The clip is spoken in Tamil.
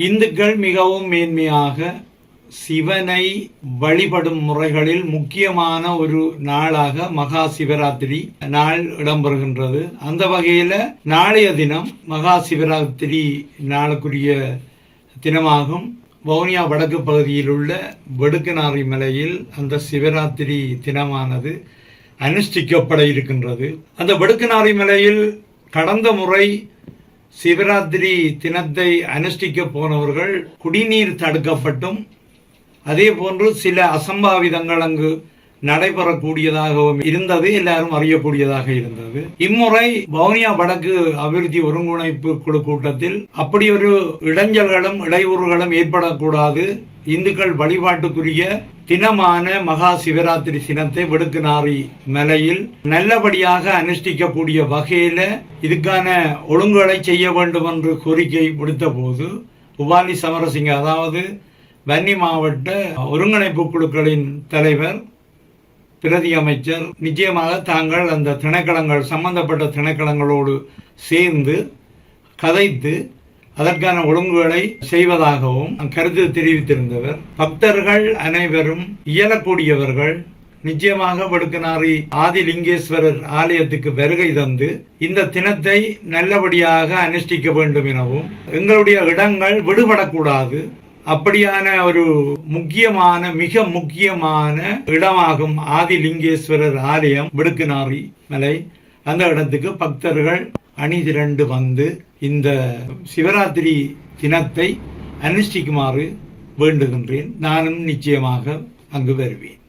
இந்துக்கள் மிகவும் மேன்மையாக சிவனை வழிபடும் முறைகளில் முக்கியமான ஒரு நாளாக மகா சிவராத்திரி நாள் இடம்பெறுகின்றது. அந்த வகையில் நாளைய தினம் மகா சிவராத்திரி நாளுக்குரிய தினமாகும். வவுனியா வடக்கு பகுதியில் உள்ள வெடுக்கனாரி மலையில் அந்த சிவராத்திரி தினமானது அனுஷ்டிக்கப்பட இருக்கின்றது. அந்த வெடுக்கனாரி மலையில் கடந்த முறை சிவராத்திரி தினத்தை அனுஷ்டிக்க போனவர்கள் குடிநீர் தடுக்கப்பட்டும் அதே போன்று சில அசம்பாவிதங்கள் அங்கு நடைபெறக்கூடியதாகவும் இருந்தது, எல்லாரும் அறியக்கூடியதாக இருந்தது. இம்முறை வவுனியா வடக்கு அபிவிருத்தி ஒருங்கிணைப்பு குழு கூட்டத்தில் அப்படி ஒரு இடைஞ்சல்களும் இடையூறுகளும் ஏற்படக்கூடாது, இந்துக்கள் வழிபாட்டுக்குரிய தினமான மகா சிவராத்திரி தினத்தை வெடுக்கனாரி மலையில் நல்லபடியாக அனுஷ்டிக்கக்கூடிய வகையில இதுக்கான ஒழுங்குகளை செய்ய வேண்டும் என்று கோரிக்கை விடுத்த போது உபாலி சமரசிங்க, அதாவது வன்னி மாவட்ட ஒருங்கிணைப்பு குழுக்களின் தலைவர் பிரதி அமைச்சர், நிச்சயமாக தாங்கள் அந்த திணைக்களங்கள் சம்பந்தப்பட்ட திணைக்களங்களோடு சேர்ந்து கதைத்து அதற்கான ஒழுங்குகளை செய்வதாகவும் கருத்து தெரிவித்திருந்தவர். பக்தர்கள் அனைவரும் இயலக்கூடியவர்கள் நிச்சயமாக வெடுக்கனாரி ஆதிலிங்கேஸ்வரர் ஆலயத்துக்கு வருகை தந்து இந்த தினத்தை நல்லபடியாக அனுஷ்டிக்க வேண்டும் எனவும், எங்களுடைய இடங்கள் விடுபடக்கூடாது, அப்படியான ஒரு முக்கியமான மிக முக்கியமான இடமாகும் ஆதிலிங்கேஸ்வரர் ஆலயம் வெடுக்கனாரி மலை. அந்த இடத்துக்கு பக்தர்கள் அணிதிரண்டு வந்து இந்த சிவராத்திரி தினத்தை அனுஷ்டிக்குமாறு வேண்டுகின்றேன். நானும் நிச்சயமாக அங்கு வருவேன்.